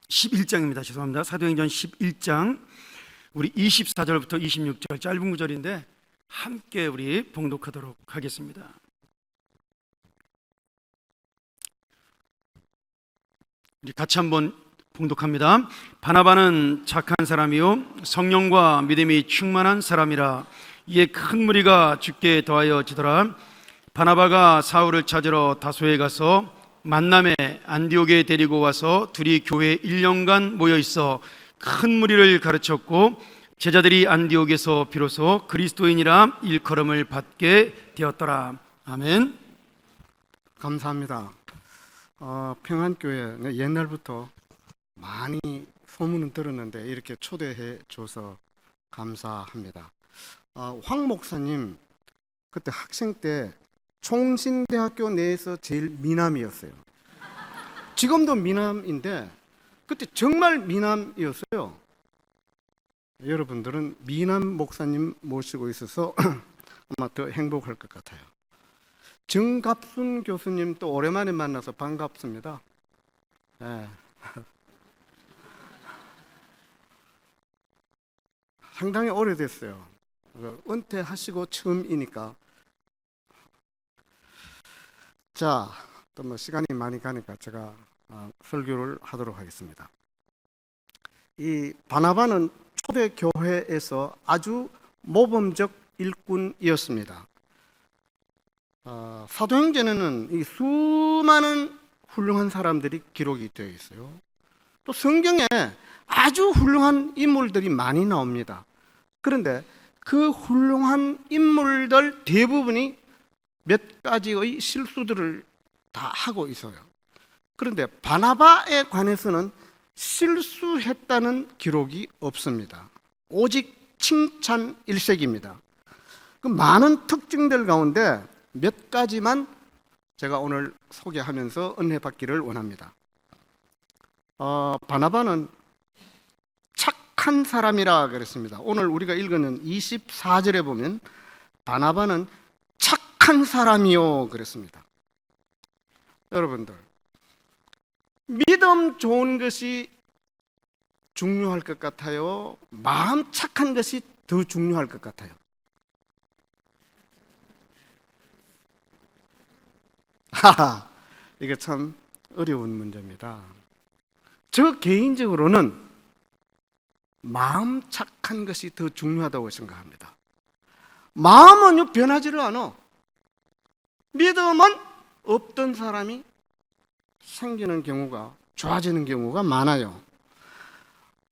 11장입니다. 죄송합니다. 사도행전 11장 우리 24절부터 26절 짧은 구절인데 함께 우리 봉독하도록 하겠습니다. 우리 같이 한번 봉독합니다. 바나바는 착한 사람이요 성령과 믿음이 충만한 사람이라. 이에 큰 무리가 주께 더하여 지더라. 바나바가 사울을 찾으러 다소에 가서 만남에 안디옥에 데리고 와서 둘이 교회에 1년간 모여 있어 큰 무리를 가르쳤고, 제자들이 안디옥에서 비로소 그리스도인이라 일컬음을 받게 되었더라. 아멘. 감사합니다. 평안교회 옛날부터 많이 소문은 들었는데 이렇게 초대해 줘서 감사합니다. 황 목사님 그때 학생 때 총신대학교 내에서 제일 미남이었어요. 지금도 미남인데 그때 정말 미남이었어요. 여러분들은 미남 목사님 모시고 있어서 아마 더 행복할 것 같아요. 정갑순 교수님 또 오랜만에 만나서 반갑습니다. 네. 상당히 오래됐어요. 은퇴하시고 처음이니까. 자, 또 뭐 시간이 많이 가니까 제가 설교를 하도록 하겠습니다. 이 바나바는 초대교회에서 아주 모범적 일꾼이었습니다. 사도행전에는 이 수많은 훌륭한 사람들이 기록이 되어 있어요. 또 성경에 아주 훌륭한 인물들이 많이 나옵니다. 그런데 그 훌륭한 인물들 대부분이 몇 가지의 실수들을 다 하고 있어요. 그런데 바나바에 관해서는 실수했다는 기록이 없습니다. 오직 칭찬 일색입니다. 그 많은 특징들 가운데 몇 가지만 제가 오늘 소개하면서 은혜 받기를 원합니다. 바나바는 착한 사람이라 그랬습니다. 오늘 우리가 읽는 24절에 보면 바나바는 착한 사람이요 그랬습니다. 여러분들, 믿음 좋은 것이 중요할 것 같아요? 마음 착한 것이 더 중요할 것 같아요? 하하, 이게 참 어려운 문제입니다. 저 개인적으로는 마음 착한 것이 더 중요하다고 생각합니다. 마음은 변하지를 않아. 믿음은 없던 사람이 생기는 경우가, 좋아지는 경우가 많아요.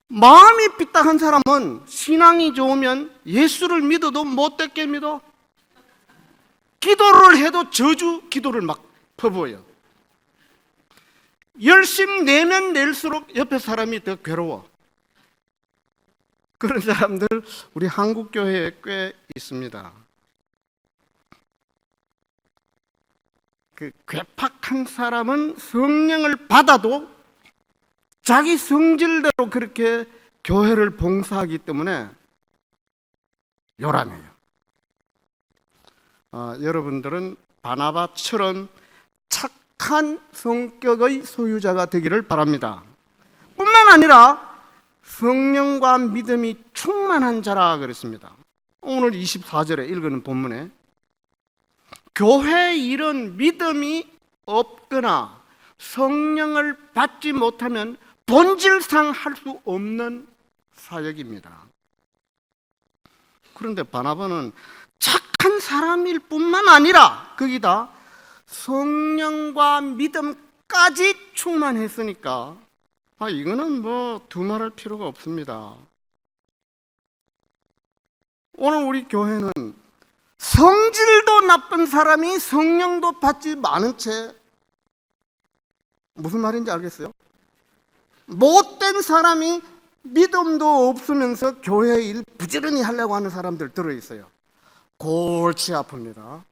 마음이 삐딱한 사람은 신앙이 좋으면 예수를 믿어도 못되게 믿어. 기도를 해도 저주 기도를 막 퍼부어요. 열심 내면 낼수록 옆에 사람이 더 괴로워. 그런 사람들 우리 한국교회에 꽤 있습니다. 그 괴팍한 사람은 성령을 받아도 자기 성질대로 그렇게 교회를 봉사하기 때문에 요란해요. 여러분들은 바나바처럼 착한 성격의 소유자가 되기를 바랍니다. 뿐만 아니라 성령과 믿음이 충만한 자라 그랬습니다. 오늘 24절에 읽는 본문에 교회 일은 믿음이 없거나 성령을 받지 못하면 본질상 할 수 없는 사역입니다. 그런데 바나바는 착한 사람일 뿐만 아니라 거기다 성령과 믿음까지 충만했으니까 이거는 뭐 두말할 필요가 없습니다. 오늘 우리 교회는 성질도 나쁜 사람이 성령도 받지 않은 채, 무슨 말인지 알겠어요? 못된 사람이 믿음도 없으면서 교회 일 부지런히 하려고 하는 사람들 들어있어요. 골치 아픕니다.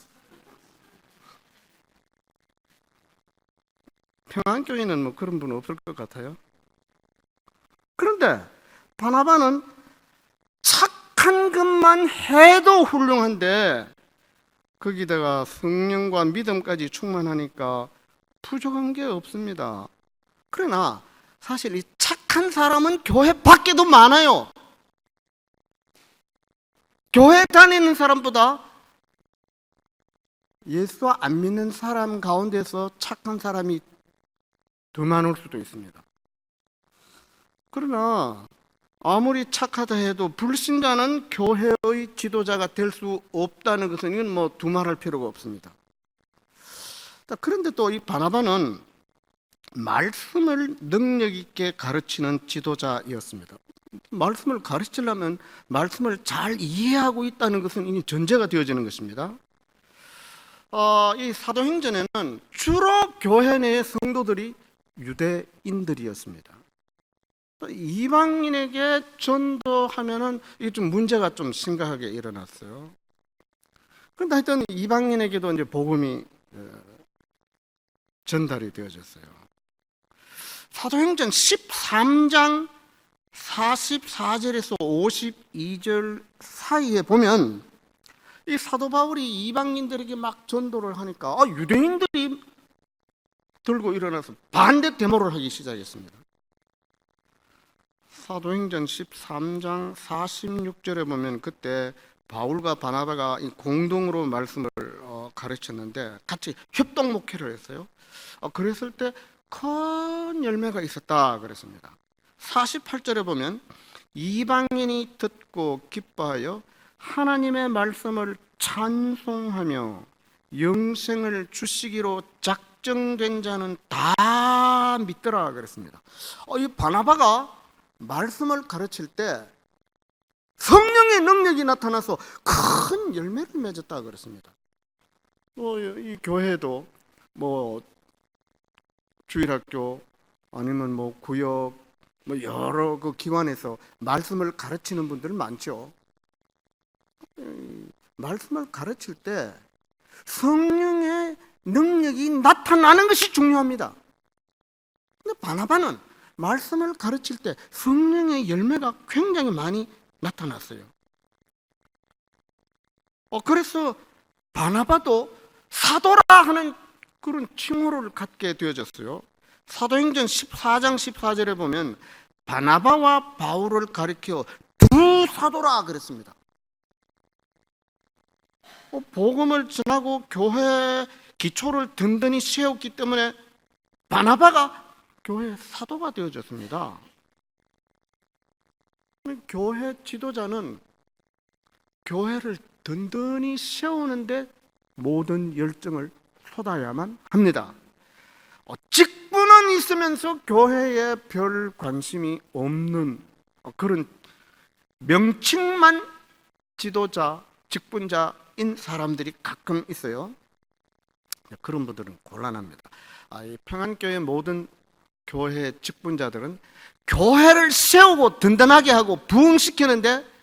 평안교회는 뭐 그런 분 없을 것 같아요. 그런데 바나바는 착한 것만 해도 훌륭한데 거기다가 성령과 믿음까지 충만하니까 부족한 게 없습니다. 그러나 사실 이 착한 사람은 교회 밖에도 많아요. 교회 다니는 사람보다 예수 안 믿는 사람 가운데서 착한 사람이 더 많을 수도 있습니다. 그러나 아무리 착하다 해도 불신자는 교회의 지도자가 될 수 없다는 것은 이건 뭐 두말할 필요가 없습니다. 그런데 또 이 바나바는 말씀을 능력 있게 가르치는 지도자였습니다. 말씀을 가르치려면 말씀을 잘 이해하고 있다는 것은 이미 전제가 되어지는 것입니다. 이 사도행전에는 주로 교회 내의 성도들이 유대인들이었습니다. 이방인에게 전도하면은 이게 좀 문제가 좀 심각하게 일어났어요. 그런데 하여튼 이방인에게도 이제 복음이 전달이 되어졌어요. 사도행전 13장 44절에서 52절 사이에 보면 이 사도 바울이 이방인들에게 막 전도를 하니까 유대인들이 들고 일어나서 반대 데모를 하기 시작했습니다. 사도행전 13장 46절에 보면 그때 바울과 바나바가 공동으로 말씀을 가르쳤는데 같이 협동 목회를 했어요. 그랬을 때 큰 열매가 있었다 그랬습니다. 48절에 보면 이방인이 듣고 기뻐하여 하나님의 말씀을 찬송하며 영생을 주시기로 작정된 자는 다 믿더라 그랬습니다. 이 바나바가 말씀을 가르칠 때 성령의 능력이 나타나서 큰 열매를 맺었다 그랬습니다. 이 교회도 주일학교 아니면 구역 여러 그 기관에서 말씀을 가르치는 분들 많죠. 말씀을 가르칠 때 성령의 능력이 나타나는 것이 중요합니다. 근데 바나바는 말씀을 가르칠 때 성령의 열매가 굉장히 많이 나타났어요. 그래서 바나바도 사도라 하는 그런 칭호를 갖게 되어졌어요. 사도행전 14장 14절에 보면 바나바와 바울을 가리켜 두 사도라 그랬습니다. 복음을 전하고 교회 기초를 든든히 세웠기 때문에 바나바가 교회 사도가 되어졌습니다. 교회 지도자는 교회를 든든히 세우는데 모든 열정을 쏟아야만 합니다. 직분은 있으면서 교회에 별 관심이 없는 그런 명칭만 지도자, 직분자인 사람들이 가끔 있어요. 그런 분들은 곤란합니다. 이 평안교회 모든 교회 직분자들은 교회를 세우고 든든하게 하고 부흥시키는데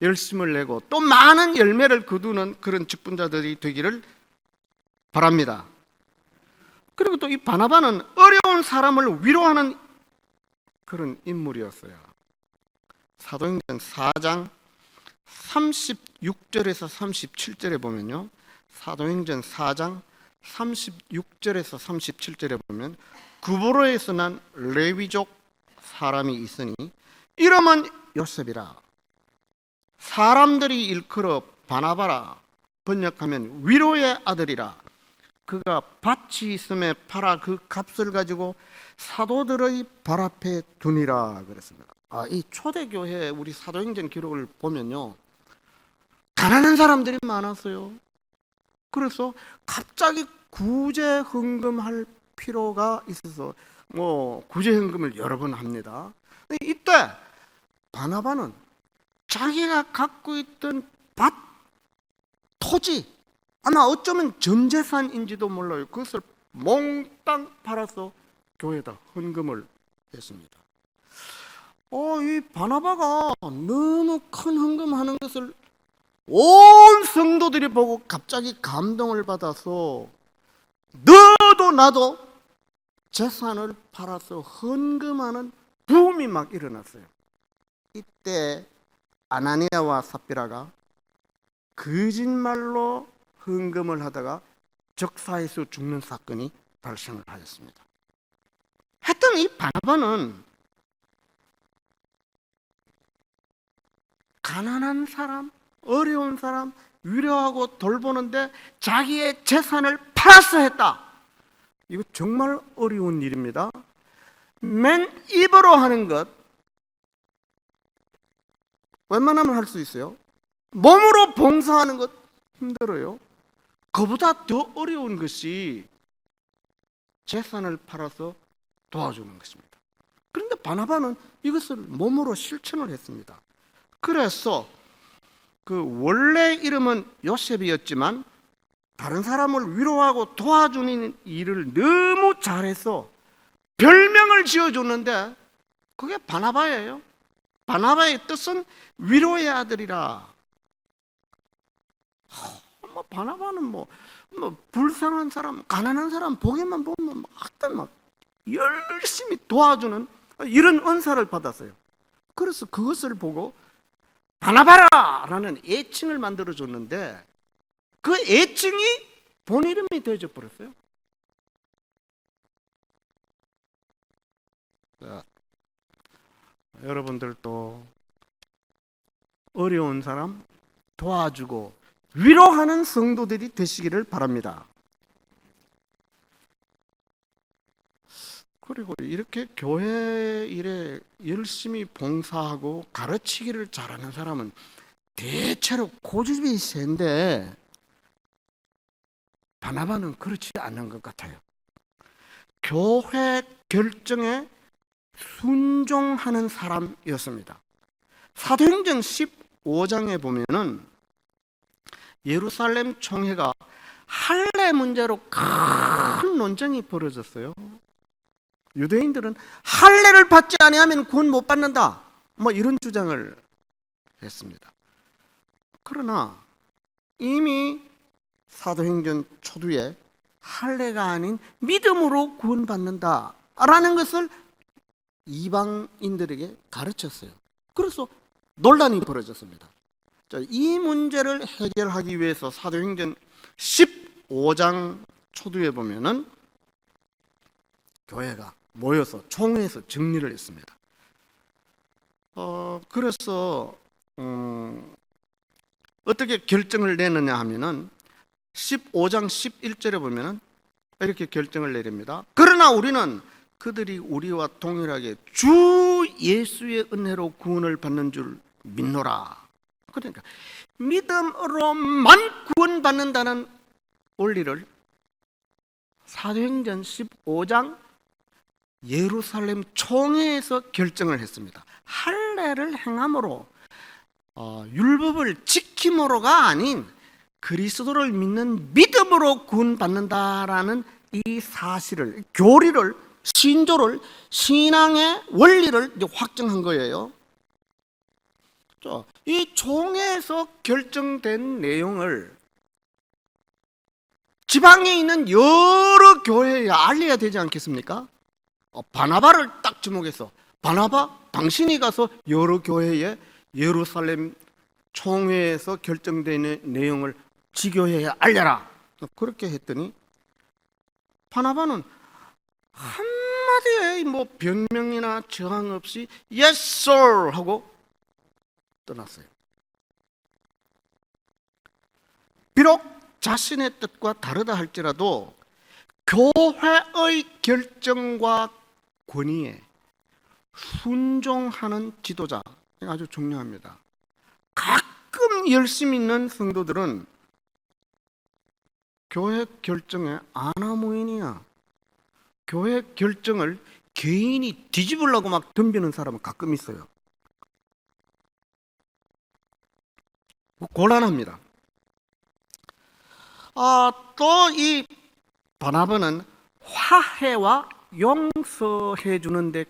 열심을 내고 또 많은 열매를 거두는 그런 직분자들이 되기를 바랍니다. 그리고 또 이 바나바는 어려운 사람을 위로하는 그런 인물이었어요. 사도행전 4장 36절에서 37절에 보면요, 사도행전 4장 36절에서 37절에 보면 구브로에서 난 레위족 사람이 있으니 이름은 요셉이라. 사람들이 일컬어 바나바라, 번역하면 위로의 아들이라. 그가 밭이 있음에 팔아 그 값을 가지고 사도들의 발 앞에 두니라 그랬습니다. 이 초대교회 우리 사도행전 기록을 보면요, 가난한 사람들이 많았어요. 그래서 갑자기 구제 헌금할 필요가 있어서 구제 헌금을 여러 번 합니다. 이때 바나바는 자기가 갖고 있던 밭, 토지, 아마 어쩌면 전 재산인지도 몰라요. 그것을 몽땅 팔아서 교회에다 헌금을 했습니다. 이 바나바가 너무 큰 헌금하는 것을 온 성도들이 보고 갑자기 감동을 받아서 너도 나도 재산을 팔아서 헌금하는 붐이 막 일어났어요. 이때 아나니아와 삽비라가 거짓말로 헌금을 하다가 적사에서 죽는 사건이 발생을 하였습니다. 그러나 이 바나바는 가난한 사람, 어려운 사람 위로하고 돌보는데 자기의 재산을 팔아서 했다. 이거 정말 어려운 일입니다. 맨 입으로 하는 것 웬만하면 할 수 있어요. 몸으로 봉사하는 것 힘들어요. 그보다 더 어려운 것이 재산을 팔아서 도와주는 것입니다. 그런데 바나바는 이것을 몸으로 실천을 했습니다. 그래서 그 원래 이름은 요셉이었지만 다른 사람을 위로하고 도와주는 일을 너무 잘해서 별명을 지어줬는데 그게 바나바예요. 바나바의 뜻은 위로의 아들이라. 바나바는 뭐 불쌍한 사람, 가난한 사람 보기만 보면 막 열심히 도와주는 이런 은사를 받았어요. 그래서 그것을 보고 바나바라라는 애칭을 만들어줬는데 그 애칭이 본 이름이 되어져 버렸어요. 자, 여러분들도 어려운 사람 도와주고 위로하는 성도들이 되시기를 바랍니다. 그리고 이렇게 교회 일에 열심히 봉사하고 가르치기를 잘하는 사람은 대체로 고집이 센데 바나바는 그렇지 않은 것 같아요. 교회 결정에 순종하는 사람이었습니다. 사도행전 15장에 보면은 예루살렘 총회가 할례 문제로 큰 논쟁이 벌어졌어요. 유대인들은 할례를 받지 아니하면 구원 못 받는다, 뭐 이런 주장을 했습니다. 그러나 이미 사도행전 초두에 할례가 아닌 믿음으로 구원받는다라는 것을 이방인들에게 가르쳤어요. 그래서 논란이 벌어졌습니다. 자, 이 문제를 해결하기 위해서 사도행전 15장 초두에 보면은 교회가 모여서 총회에서 정리를 했습니다. 그래서 어떻게 결정을 내느냐 하면은 15장 11절에 보면은 이렇게 결정을 내립니다. 그러나 우리는 그들이 우리와 동일하게 주 예수의 은혜로 구원을 받는 줄 믿노라. 그러니까 믿음으로만 구원받는다는 원리를 사도행전 15장 예루살렘 총회에서 결정을 했습니다. 할례를 행함으로 율법을 지킴으로가 아닌 그리스도를 믿는 믿음으로 구원받는다라는 이 사실을, 교리를, 신조를, 신앙의 원리를 이제 확정한 거예요. 이 총회에서 결정된 내용을 지방에 있는 여러 교회에 알려야 되지 않겠습니까? 바나바를 딱 주목해서 바나바, 당신이 가서 여러 교회에 예루살렘 총회에서 결정된 내용을 지교회에 알려라. 그렇게 했더니 바나바는 한마디에 뭐 변명이나 저항 없이 Yes sir 하고 떠났어요. 비록 자신의 뜻과 다르다 할지라도 교회의 결정과 권위에 순종하는 지도자, 아주 중요합니다. 가끔 열심히 있는 성도들은 교회 결정에 아나무인이야, 교회 결정을 개인이 뒤집으려고 막 덤비는 사람은 가끔 있어요. 곤란합니다. 또 이 바나바는 화해와 용서해 주는데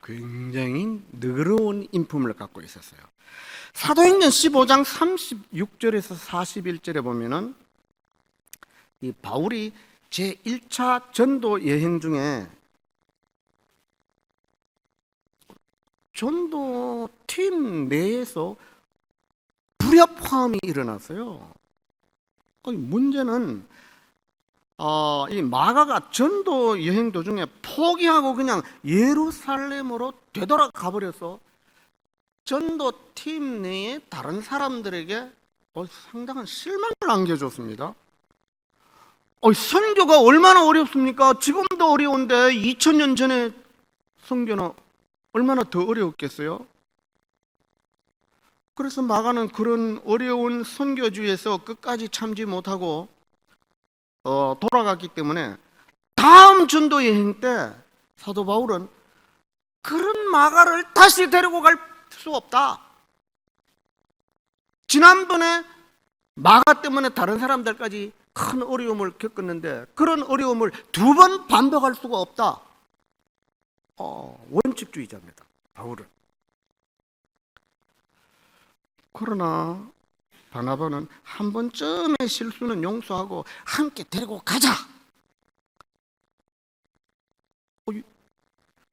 굉장히 너그러운 인품을 갖고 있었어요. 사도행전 15장 36절에서 41절에 보면은 이 바울이 제1차 전도 여행 중에 전도팀 내에서 불협화음이 일어났어요. 문제는 이 마가가 전도 여행 도중에 포기하고 그냥 예루살렘으로 되돌아가 버려서 전도팀 내에 다른 사람들에게 상당한 실망을 안겨줬습니다. 선교가 얼마나 어렵습니까? 지금도 어려운데 2000년 전에 선교는 얼마나 더 어려웠겠어요? 그래서 마가는 그런 어려운 선교주에서 끝까지 참지 못하고 돌아갔기 때문에 다음 전도 여행 때 사도 바울은 그런 마가를 다시 데리고 갈 수 없다. 지난번에 마가 때문에 다른 사람들까지 큰 어려움을 겪었는데 그런 어려움을 두 번 반복할 수가 없다. 원칙주의자입니다, 바울은. 그러나 바나바는 한 번쯤의 실수는 용서하고 함께 데리고 가자.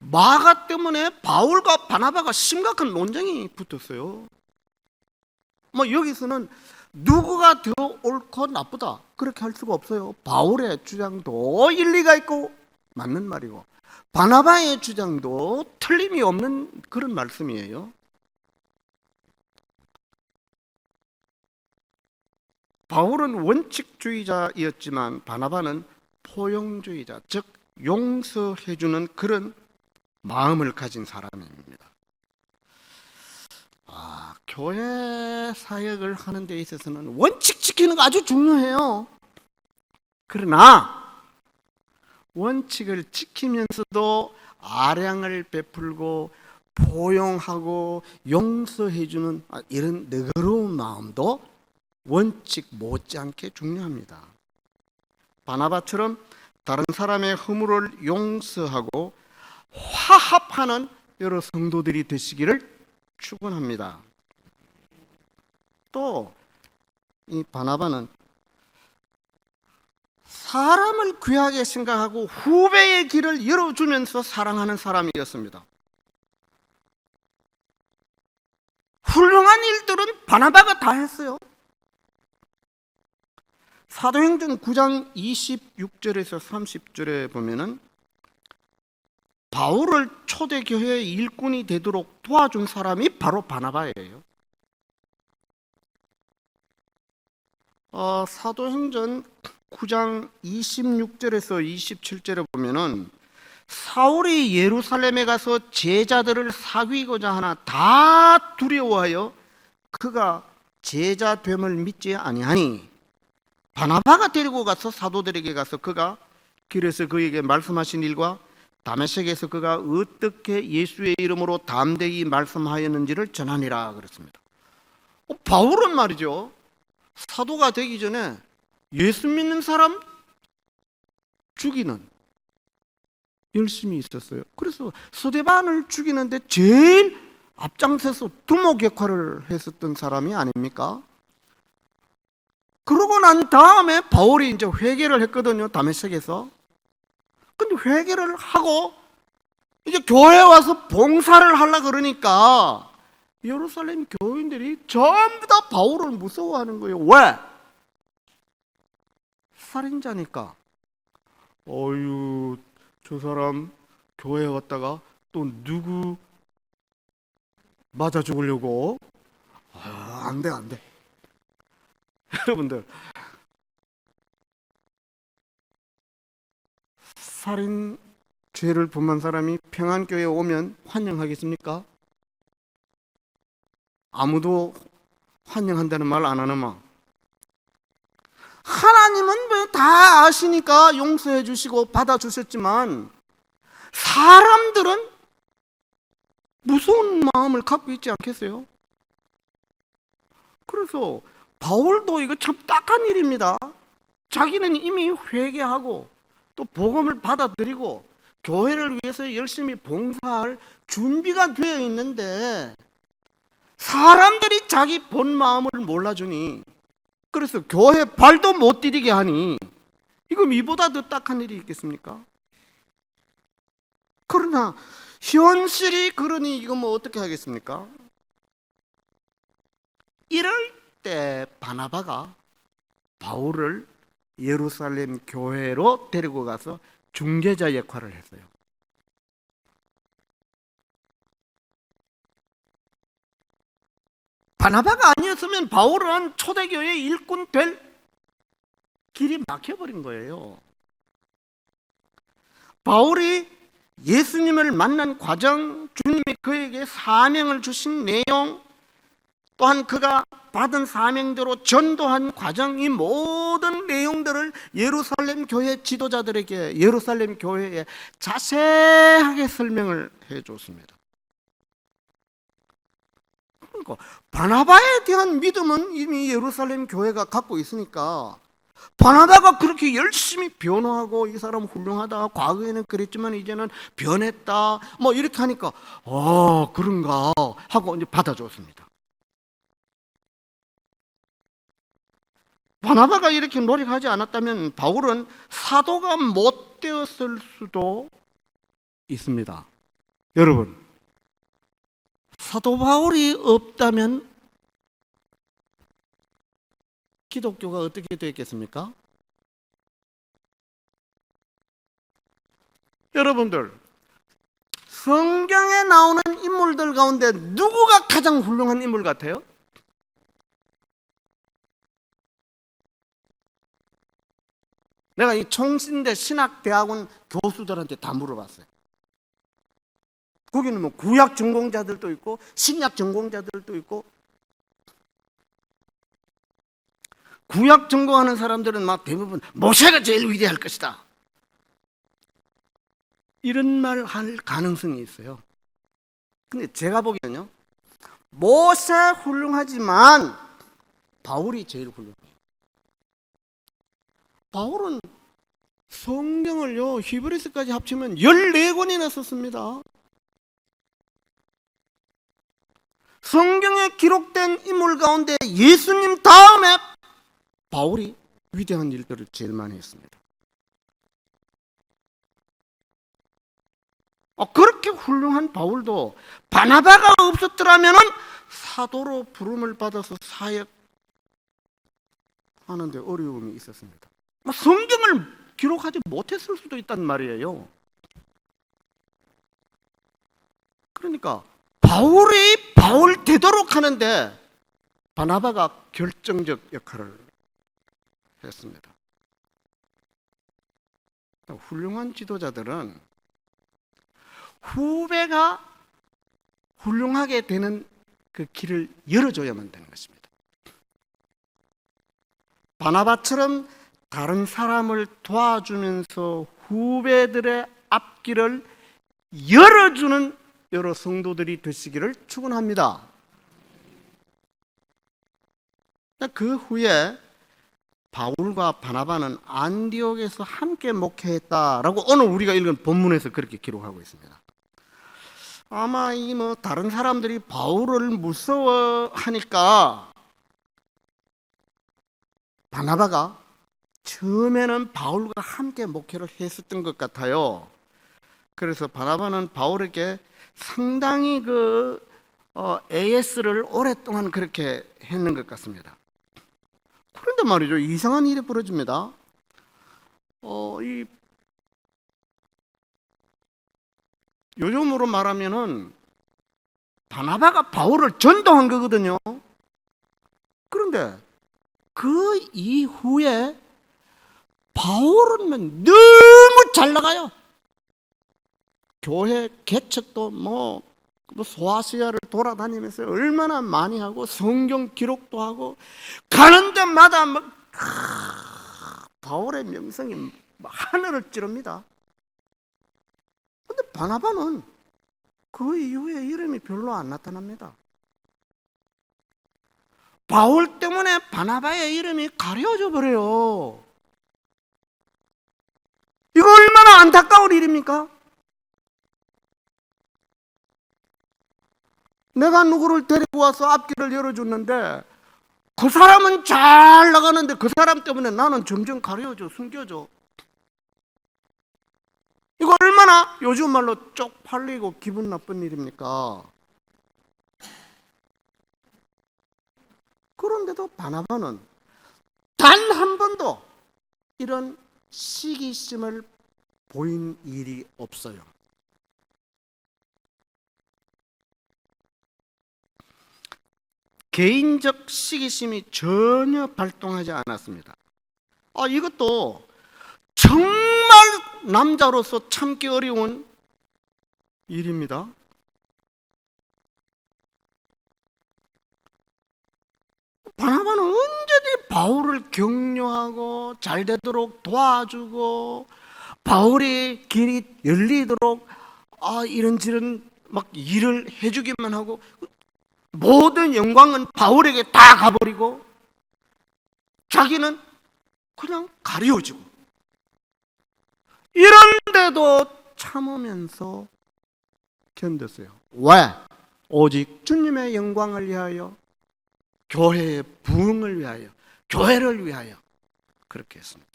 마가 때문에 바울과 바나바가 심각한 논쟁이 붙었어요. 여기서는 누구가 더 옳고 나쁘다 그렇게 할 수가 없어요. 바울의 주장도 일리가 있고 맞는 말이고 바나바의 주장도 틀림이 없는 그런 말씀이에요. 바울은 원칙주의자였지만 바나바는 포용주의자, 즉 용서해주는 그런 마음을 가진 사람입니다. 교회 사역을 하는 데 있어서는 원칙 지키는 거 아주 중요해요. 그러나 원칙을 지키면서도 아량을 베풀고 포용하고 용서해주는 이런 너그러운 마음도 원칙 못지않게 중요합니다. 바나바처럼 다른 사람의 허물을 용서하고 화합하는 여러 성도들이 되시기를 축원합니다. 또 이 바나바는 사람을 귀하게 생각하고 후배의 길을 열어주면서 사랑하는 사람이었습니다. 훌륭한 일들은 바나바가 다 했어요. 사도행전 9장 26절에서 30절에 보면은 바울을 초대교회의 일꾼이 되도록 도와준 사람이 바로 바나바예요. 사도행전 9장 26절에서 27절에 보면은 사울이 예루살렘에 가서 제자들을 사귀고자 하나 다 두려워하여 그가 제자됨을 믿지 아니하니 바나바가 데리고 가서 사도들에게 가서 그가 길에서 그에게 말씀하신 일과 다메섹에서 그가 어떻게 예수의 이름으로 담대히 말씀하였는지를 전하니라 그랬습니다. 바울은 말이죠, 사도가 되기 전에 예수 믿는 사람 죽이는 열심히 있었어요. 그래서 스데반을 죽이는데 제일 앞장서서 두목 역할을 했었던 사람이 아닙니까? 그러고 난 다음에 바울이 이제 회개를 했거든요, 다메섹에서. 근데 회개를 하고 이제 교회에 와서 봉사를 하려고 그러니까 예루살렘 교인들이 전부 다 바울을 무서워하는 거예요. 왜? 살인자니까. 저 사람 교회에 왔다가 또 누구 맞아 죽으려고? 안 돼. 여러분들, 살인 죄를 범한 사람이 평안교회에 오면 환영하겠습니까? 아무도 환영한다는 말 안 하는마. 하나님은 왜 다 아시니까 용서해 주시고 받아주셨지만 사람들은 무서운 마음을 갖고 있지 않겠어요? 그래서 바울도 이거 참 딱한 일입니다. 자기는 이미 회개하고 또 복음을 받아들이고 교회를 위해서 열심히 봉사할 준비가 되어 있는데 사람들이 자기 본 마음을 몰라주니, 그래서 교회 발도 못 디디게 하니 이거 이보다 더 딱한 일이 있겠습니까? 그러나 현실이 그러니 이거 어떻게 하겠습니까? 이럴 때 바나바가 바울을 예루살렘 교회로 데리고 가서 중재자 역할을 했어요. 바나바가 아니었으면 바울은 초대교회 일꾼 될 길이 막혀버린 거예요. 바울이 예수님을 만난 과정, 주님이 그에게 사명을 주신 내용, 또한 그가 받은 사명대로 전도한 과정, 이 모든 내용들을 예루살렘 교회 지도자들에게, 예루살렘 교회에 자세하게 설명을 해줬습니다. 그러니까 바나바에 대한 믿음은 이미 예루살렘 교회가 갖고 있으니까, 바나바가 그렇게 열심히 변호하고 이 사람 훌륭하다, 과거에는 그랬지만 이제는 변했다, 뭐 이렇게 하니까 그런가 하고 이제 받아줬습니다. 바나바가 이렇게 노력하지 않았다면 바울은 사도가 못 되었을 수도 있습니다. 여러분, 사도 바울이 없다면 기독교가 어떻게 되었겠습니까? 여러분들, 성경에 나오는 인물들 가운데 누구가 가장 훌륭한 인물 같아요? 내가 이 총신대 신학대학원 교수들한테 다 물어봤어요. 거기는 뭐 구약 전공자들도 있고 신약 전공자들도 있고, 구약 전공하는 사람들은 막 대부분 모세가 제일 위대할 것이다, 이런 말 할 가능성이 있어요. 근데 제가 보기에는요, 모세 훌륭하지만 바울이 제일 훌륭해요. 바울은 성경을요, 히브리서까지 합치면 14권이나 썼습니다. 성경에 기록된 인물 가운데 예수님 다음에 바울이 위대한 일들을 제일 많이 했습니다. 그렇게 훌륭한 바울도 바나바가 없었더라면 사도로 부름을 받아서 사역하는데 어려움이 있었습니다. 성경을 기록하지 못했을 수도 있단 말이에요. 그러니까 바울이 바울 되도록 하는데 바나바가 결정적 역할을 했습니다. 훌륭한 지도자들은 후배가 훌륭하게 되는 그 길을 열어줘야만 되는 것입니다. 바나바처럼 다른 사람을 도와주면서 후배들의 앞길을 열어주는 여러 성도들이 되시기를 축원합니다. 그 후에 바울과 바나바는 안디옥에서 함께 목회했다라고 오늘 우리가 읽은 본문에서 그렇게 기록하고 있습니다. 아마 이 다른 사람들이 바울을 무서워하니까 바나바가 처음에는 바울과 함께 목회를 했었던 것 같아요. 그래서 바나바는 바울에게 상당히 AS를 오랫동안 그렇게 했는 것 같습니다. 그런데 말이죠, 이상한 일이 벌어집니다. 요즘으로 말하면은 바나바가 바울을 전도한 거거든요. 그런데 그 이후에 바울은 너무 잘 나가요. 교회 개척도 소아시아를 돌아다니면서 얼마나 많이 하고 성경 기록도 하고 가는 데마다 바울의 명성이 하늘을 찌릅니다. 그런데 바나바는 그 이후에 이름이 별로 안 나타납니다. 바울 때문에 바나바의 이름이 가려져 버려요. 이거 얼마나 안타까운 일입니까? 내가 누구를 데리고 와서 앞길을 열어줬는데 그 사람은 잘 나가는데 그 사람 때문에 나는 점점 가려져, 숨겨져. 이거 얼마나 요즘 말로 쪽팔리고 기분 나쁜 일입니까? 그런데도 바나바는 단 한 번도 이런 시기심을 보인 일이 없어요. 개인적 시기심이 전혀 발동하지 않았습니다. 이것도 정말 남자로서 참기 어려운 일입니다. 바나바는 언제든지 바울을 격려하고 잘 되도록 도와주고 바울의 길이 열리도록 이런저런 막 일을 해주기만 하고 모든 영광은 바울에게 다 가버리고 자기는 그냥 가려지고 이런데도 참으면서 견뎠어요. 왜? 오직 주님의 영광을 위하여, 교회의 부흥을 위하여, 교회를 위하여 그렇게 했습니다.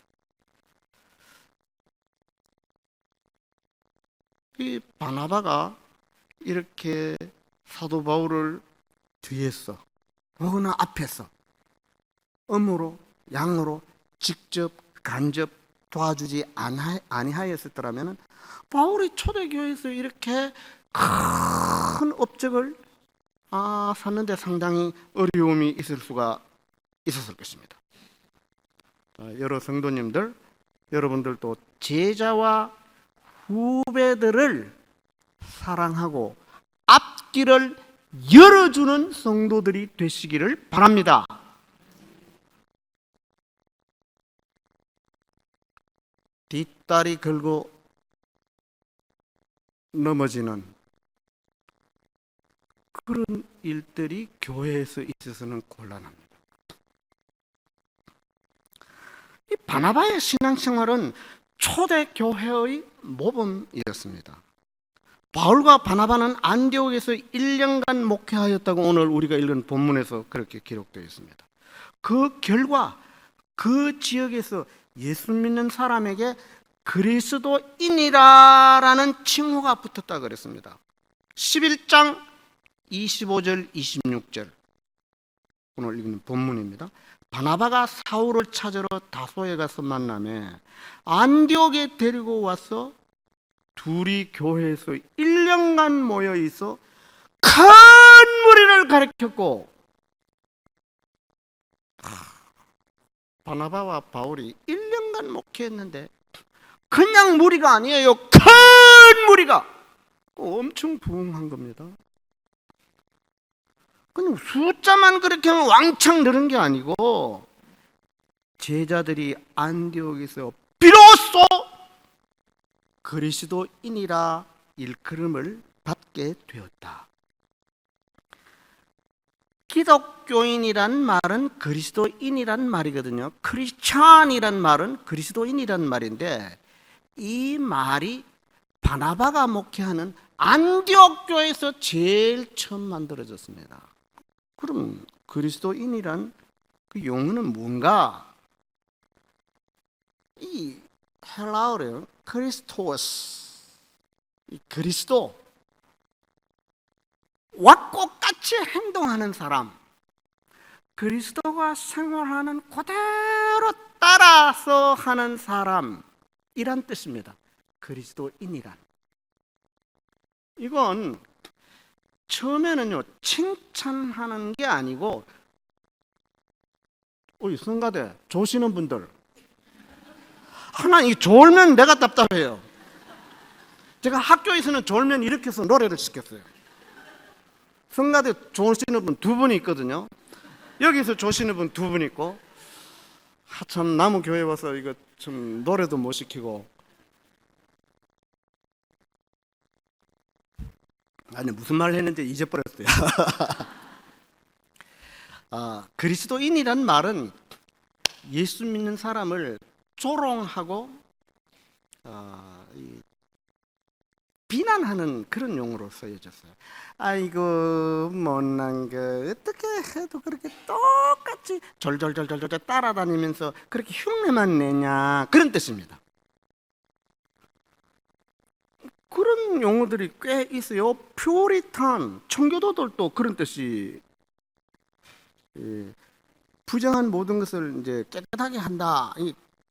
이 바나바가 이렇게 사도 바울을 뒤에서 혹은 앞에서 음으로 양으로 직접 간접 도와주지 아니하였었더라면 바울이 초대교회에서 이렇게 큰 업적을 샀는데 상당히 어려움이 있을 수가 있었을 것입니다. 여러 성도님들, 여러분들도 제자와 후배들을 사랑하고 앞길을 열어주는 성도들이 되시기를 바랍니다. 뒷다리 걸고 넘어지는 그런 일들이 교회에서 있어서는 곤란합니다. 이 바나바의 신앙생활은 초대교회의 모범이었습니다. 바울과 바나바는 안디옥에서 1년간 목회하였다고 오늘 우리가 읽은 본문에서 그렇게 기록되어 있습니다. 그 결과 그 지역에서 예수 믿는 사람에게 그리스도인이라는 칭호가 붙었다 그랬습니다. 11장 25절 26절 오늘 읽는 본문입니다. 바나바가 사울을 찾으러 다소에 가서 만나매 안디옥에 데리고 와서 둘이 교회에서 1년간 모여 있어 큰 무리를 가르쳤고, 바나바와 바울이 1년간 목회했는데 그냥 무리가 아니에요. 큰 무리가 엄청 부흥한 겁니다. 그냥 숫자만 그렇게 하면 왕창 늘은 게 아니고 제자들이 안디옥에서 비로소 그리스도인이라 일컬음을 받게 되었다. 기독교인이란 말은 그리스도인이란 말이거든요. 크리스찬이란 말은 그리스도인이란 말인데 이 말이 바나바가 목회하는 안디옥 교회에서 제일 처음 만들어졌습니다. 그럼 그리스도인이란 그 용어는 뭔가? 이 헬라어로 크리스토스, 이 그리스도, 왁꽃같이 행동하는 사람, 그리스도가 생활하는 그대로 따라서 하는 사람이란 뜻입니다. 그리스도인이란. 이건 처음에는요 칭찬하는 게 아니고, 성가대 조시는 분들, 하나님 졸면 내가 답답해요. 제가 학교에서는 졸면 이렇게 해서 노래를 시켰어요. 성가대 조시는 분 두 분이 있거든요. 여기서 조시는 분 두 분 있고, 참 나무 교회 와서 이거 좀 노래도 못 시키고. 아니 무슨 말을 했는지 잊어버렸어요. 그리스도인이란 말은 예수 믿는 사람을 조롱하고 비난하는 그런 용어로 쓰여졌어요. 아이고 못난 거 어떻게 해도 그렇게 똑같이 졸졸졸졸 따라다니면서 그렇게 흉내만 내냐, 그런 뜻입니다. 그런 용어들이 꽤 있어요. 퓨리탄, 청교도들도 그런 뜻이, 부정한 모든 것을 이제 깨끗하게 한다,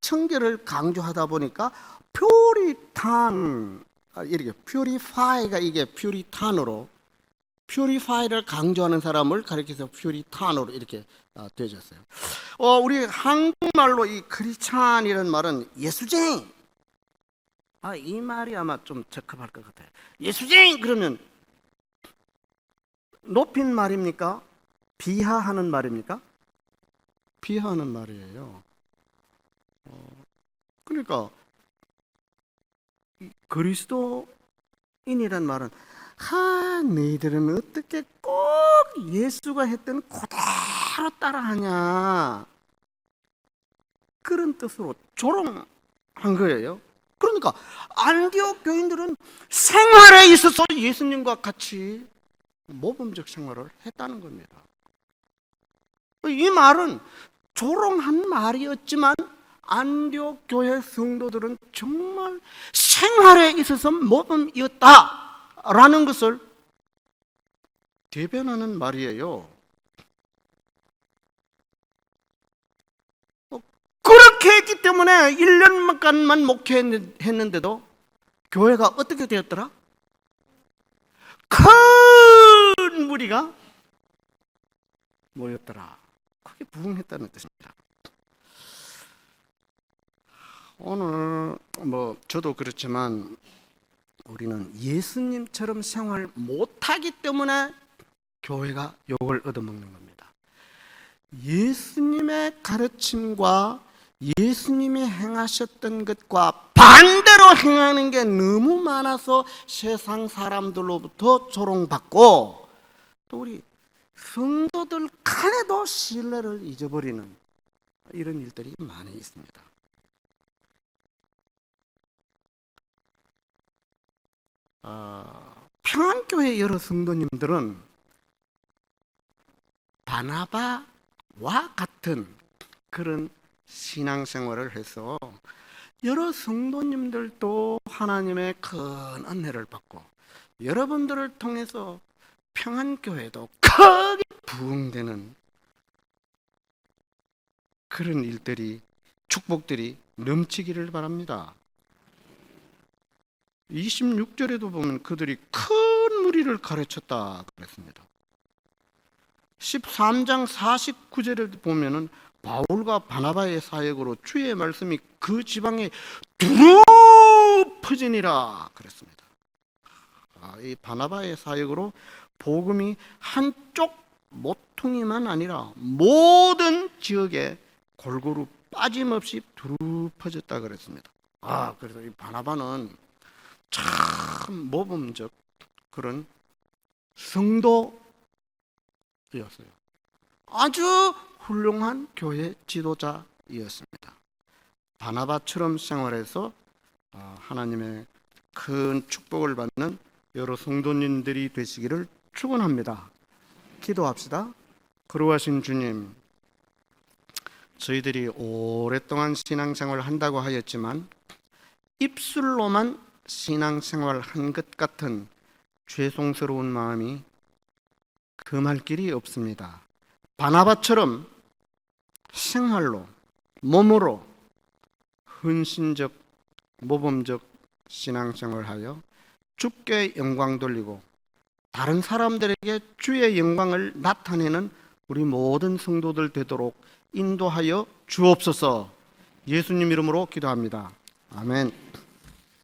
청결을 강조하다 보니까 퓨리탄, 이렇게 퓨리파이가 이게 퓨리탄으로, 퓨리파이를 강조하는 사람을 가리켜서 퓨리탄으로 이렇게 되어졌어요. 우리 한국말로 이 크리스찬이라는 말은 예수쟁이. 이 말이 아마 좀 적합할 것 같아요. 예수쟁이 그러면 높인 말입니까? 비하하는 말입니까? 비하하는 말이에요. 그러니까 그리스도인이란 말은 너희들은 어떻게 꼭 예수가 했던 그대로 따라하냐, 그런 뜻으로 조롱한 거예요. 그러니까 안디옥 교인들은 생활에 있어서 예수님과 같이 모범적 생활을 했다는 겁니다. 이 말은 조롱한 말이었지만 안디옥 교회 성도들은 정말 생활에 있어서 모범이었다라는 것을 대변하는 말이에요. 그렇게 했기 때문에 1년간만 목회했는데도 교회가 어떻게 되었더라? 큰 무리가 모였더라. 그게 부흥했다는 뜻입니다. 오늘 저도 그렇지만 우리는 예수님처럼 생활 못하기 때문에 교회가 욕을 얻어먹는 겁니다. 예수님의 가르침과 예수님이 행하셨던 것과 반대로 행하는 게 너무 많아서 세상 사람들로부터 조롱받고, 또 우리 성도들 간에도 신뢰를 잊어버리는 이런 일들이 많이 있습니다. 평안교회 여러 성도님들은 바나바와 같은 그런 신앙생활을 해서 여러 성도님들도 하나님의 큰 은혜를 받고 여러분들을 통해서 평안교회도 크게 부흥되는 그런 일들이, 축복들이 넘치기를 바랍니다. 26절에도 보면 그들이 큰 무리를 가르쳤다 그랬습니다. 13장 49절에 보면은 바울과 바나바의 사역으로 주의 말씀이 그 지방에 두루 퍼지니라 그랬습니다. 이 바나바의 사역으로 복음이 한쪽 모퉁이만 아니라 모든 지역에 골고루 빠짐없이 두루 퍼졌다 그랬습니다. 그래서 이 바나바는 참 모범적 그런 성도였어요. 아주 훌륭한 교회 지도자였습니다. 바나바처럼 생활해서 하나님의 큰 축복을 받는 여러 성도님들이 되시기를 축원합니다. 기도합시다. 거룩하신 주님, 저희들이 오랫동안 신앙생활을 한다고 하였지만 입술로만 신앙생활을 한 것 같은 죄송스러운 마음이 금할 길이 없습니다. 바나바처럼 생활로, 몸으로 헌신적, 모범적 신앙생활을 하여 주께 영광 돌리고 다른 사람들에게 주의 영광을 나타내는 우리 모든 성도들 되도록 인도하여 주옵소서. 예수님 이름으로 기도합니다. 아멘.